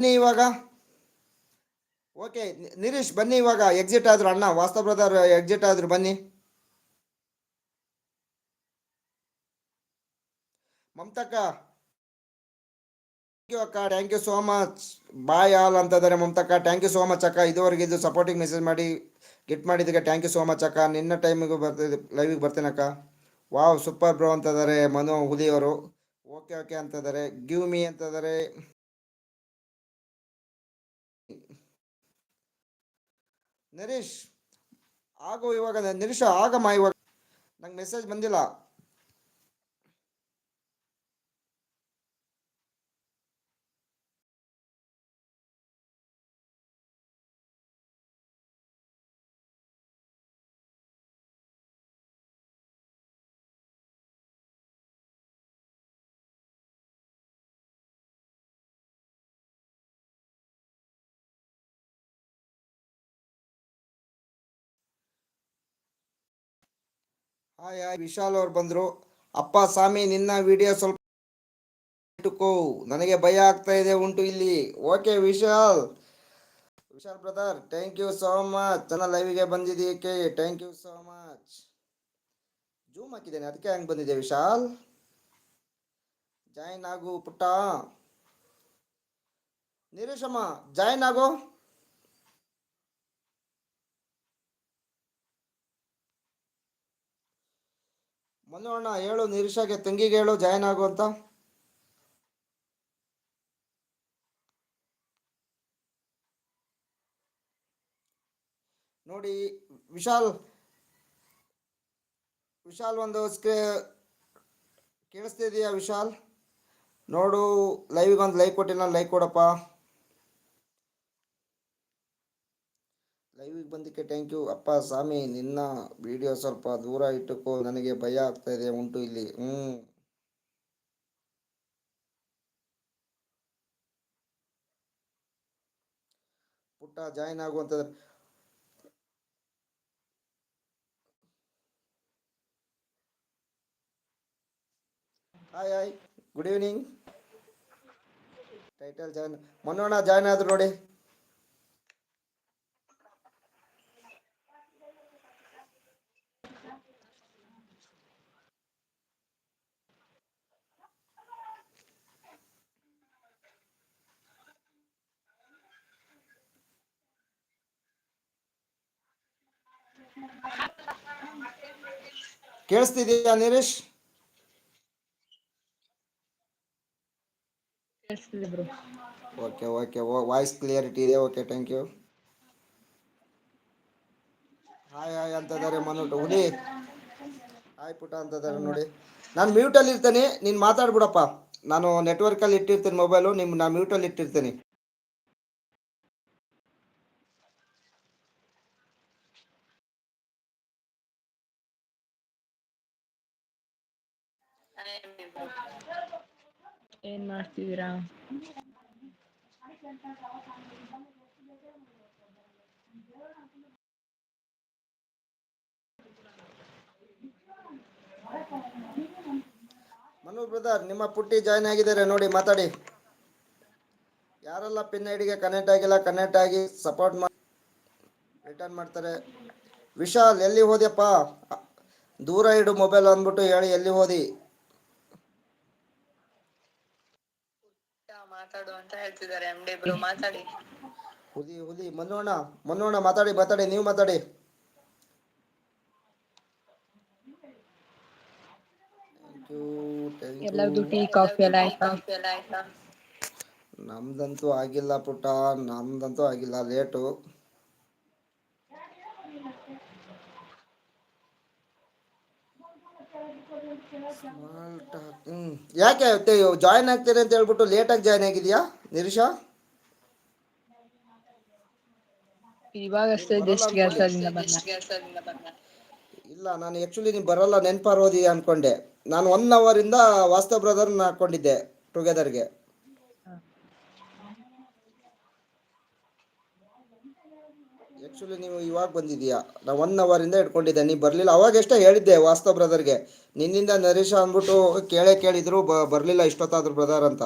ಬನ್ನಿ ಇವಾಗ. ಓಕೆ ನಿರೀಶ್ ಬನ್ನಿ ಇವಾಗ. ಎಕ್ಸಿಟ್ ಆದ್ರು ಅಣ್ಣ, ವಾಸ್ತವ ಬ್ರದರ್ ಎಕ್ಸಿಟ್ ಆದ್ರು, ಬನ್ನಿ. ಮಮತಕ್ಕ ಅಕ್ಕ, thank you so much. Bye all ಅಂತ ಇದ್ದಾರೆ ಮಮತಕ್ಕ. ಥ್ಯಾಂಕ್ ಯು ಸೋ ಮಚ್ ಅಕ್ಕ. ಇದುವರೆಗೆ ಇದು ಸಪೋರ್ಟಿಂಗ್ ಮೆಸೇಜ್ ಮಾಡಿ ಗೆಟ್ ಮಾಡಿದ್ದಕ್ಕೆ ಥ್ಯಾಂಕ್ ಯು ಸೋ ಮಚ್ ಅಕ್ಕ. ನಿನ್ನ ಟೈಮಿಗೂ ಬರ್ತಿದ್ದೆ, ಲೈವಿಗೆ ಬರ್ತೇನಕ್ಕ. ವಾವ್ ಸೂಪರ್ ಬ್ರೋ ಅಂತ ಇದ್ದಾರೆ ಮನು ಹುಲಿಯವರು. ಓಕೆ ಓಕೆ ಅಂತ ಇದ್ದಾರೆ. ಗಿವ್ ಮೀ ಅಂತ ಇದ್ದಾರೆ. ನರೀಶ್ ಆಗು ಇವಾಗ. ನಿರೀಶ ಆಗಮ್ಮ ಇವಾಗ. ನಂಗೆ ಮೆಸೇಜ್ ಬಂದಿಲ್ಲ. ಹಾಯ್ ಹಾಯ್, ವಿಶಾಲ್ ಅವ್ರು ಬಂದರು. ಅಪ್ಪ ಸ್ವಾಮಿ ನಿನ್ನ ವಿಡಿಯೋ ಸ್ವಲ್ಪ ಇಟ್ಟುಕೋ, ನನಗೆ ಭಯ ಆಗ್ತಾ ಇದೆ ಉಂಟು ಇಲ್ಲಿ. Okay Vishal, Vishal brother thank you so much. ನನ್ನ ಲೈವಿಗೆ ಬಂದಿದ್ದೀಕೆ thank you so much. Zoom ಹಾಕಿದ್ದೇನೆ ಅದಕ್ಕೆ ಹಂಗೆ ಬಂದಿದೆ. ವಿಶಾಲ್ ಜಾಯಿನ್ ಆಗು ಪುಟ್ಟ. ನಿರೀಶಮ್ಮ ಜಾಯಿನ್ ಆಗು. ಮನೋಣ್ಣ ಹೇಳು, ನಿರೀಶಾಗೆ ತಂಗಿಗೆ ಹೇಳು ಜಾಯಿನ್ ಆಗು ಅಂತ. ನೋಡಿ ವಿಶಾಲ್, ವಿಶಾಲ್ ಒಂದು ಕೇಳಿಸ್ತಿದೆಯಾ ವಿಶಾಲ್? ನೋಡು ಲೈವಿಗೆ ಒಂದು ಲೈಕ್ ಕೊಟ್ಟಿಲ್ಲ, ಲೈಕ್ ಕೊಡಪ್ಪ. ಲೈವಿಗೆ ಬಂದಕ್ಕೆ ಥ್ಯಾಂಕ್ ಯು. ಅಪ್ಪ ಸ್ವಾಮಿ ನಿನ್ನ ವಿಡಿಯೋ ಸ್ವಲ್ಪ ದೂರ ಇಟ್ಟುಕೋ, ನನಗೆ ಭಯ ಆಗ್ತಾ ಇದೆ ಉಂಟು ಇಲ್ಲಿ. ಪುಟ್ಟ ಜಾಯಿನ್ ಆಗುವಂಥದ್ದು. Hi hi, good evening. Title join ಮನೋಣ ಜಾಯಿನ್ ಆದ್ರು ನೋಡಿ. ಕೇಳಿಸ್ತಿದೆಯಾ Nirish? Okay okay, voice clarity ಇದೆ. Okay thank you. Hi hi ಅಂತ ಇದ್ದಾರೆ ಮನು ಹುಲಿ. ಹಾಯ್ ಪುಟ ಅಂತ ಇದ್ದಾರೆ ನೋಡಿ. ನಾನು ಮ್ಯೂಟಲ್ಲಿ ಇರ್ತೇನೆ, ನೀನು ಮಾತಾಡ್ಬಿಡಪ್ಪ. ನಾನು ನೆಟ್ವರ್ಕಲ್ಲಿ ಇಟ್ಟಿರ್ತೀನಿ ಮೊಬೈಲು, ನಾನು ಮ್ಯೂಟಲ್ಲಿ ಇಟ್ಟಿರ್ತೀನಿ. ಏನ್ ಮಾಡ್ತಿದ್ದೀರಾ? ಮನು ಬ್ರದರ್ ನಿಮ್ಮ ಪುಟ್ಟಿ ಜಾಯ್ನ್ ಆಗಿದ್ದಾರೆ ನೋಡಿ, ಮಾತಾಡಿ. ಯಾರೆಲ್ಲ ಪಿನ್ ಐಡಿಗೆ ಕನೆಕ್ಟ್ ಆಗಿಲ್ಲ ಕನೆಕ್ಟ್ ಆಗಿ ಸಪೋರ್ಟ್ ಮಾಡಿ ರಿಟರ್ನ್ ಮಾಡ್ತಾರೆ. ವಿಶಾಲ್ ಎಲ್ಲಿ ಹೋದ್ಯಪ್ಪ? ದೂರ ಇಡು ಮೊಬೈಲ್ ಅಂದ್ಬಿಟ್ಟು ಹೇಳಿ, ಎಲ್ಲಿ ಹೋದಿ? ಮಾತಾಡು ಅಂತ ಹೇಳ್ತಿದ್ದಾರೆ MD ಬ್ರೋ, ಮಾತಾಡಿ. ಹುಲಿ ಹುಲಿ ಮನೋಣ ಮನೋಣ ಮಾತಾಡಿ ಮಾತಾಡಿ, ನೀವು ಮಾತಾಡಿ. ಎಲ್ಲರದು ಟೀ ಕಾಫಿ ಎಲ್ಲ ಆಯ್ತಾ? ನಮ್ದಂತೂ ಆಗಿಲ್ಲ ಪುಟ್ಟ, ನಮ್ದಂತೂ ಆಗಿಲ್ಲ, ಲೇಟು. ಯಾಕೆ ಜಾಯ್ನ್ ಆಗ್ತೀರಿ ಅಂತ ಹೇಳ್ಬಿಟ್ಟು ಲೇಟಾಗಿ ಜಾಯ್ನ್ ಆಗಿದೆಯಾ ನಿರೀಶಾ? ಇವಾಗಷ್ಟೇ ಜಸ್ಟ್ ಕೆಲಸದಿಂದ ಬಂದ. ಇಲ್ಲ, ನಾನು ಆ್ಯಕ್ಚುಲಿ ನೀವು ಬರಲ್ಲ ನೆನಪಾರೋದಿ ಅಂದ್ಕೊಂಡೆ. ನಾನು 1 ಅವರಿಂದ ವಾಸ್ತವ್ ಬ್ರದರ್ನ ಹಾಕ್ಕೊಂಡಿದ್ದೆ ಟುಗೆದರ್ಗೆ. ಆ್ಯಕ್ಚುಲಿ ನೀವು ಇವಾಗ ಬಂದಿದ್ದೀಯಾ, ನಾನು 1 ಅವರಿಂದ ಇಟ್ಕೊಂಡಿದ್ದೆ, ನೀವು ಬರಲಿಲ್ಲ. ಅವಾಗ ಎಷ್ಟೇ ಹೇಳಿದ್ದೆ ವಾಸ್ತವ್ ಬ್ರದರ್ಗೆ, ನಿನ್ನಿಂದ ನರೀಶ ಅಂದ್ಬಿಟ್ಟು ಕೇಳಿದ್ರು ಬರಲಿಲ್ಲ ಇಷ್ಟೊತ್ತಾದ್ರು ಬ್ರದರ್ ಅಂತ.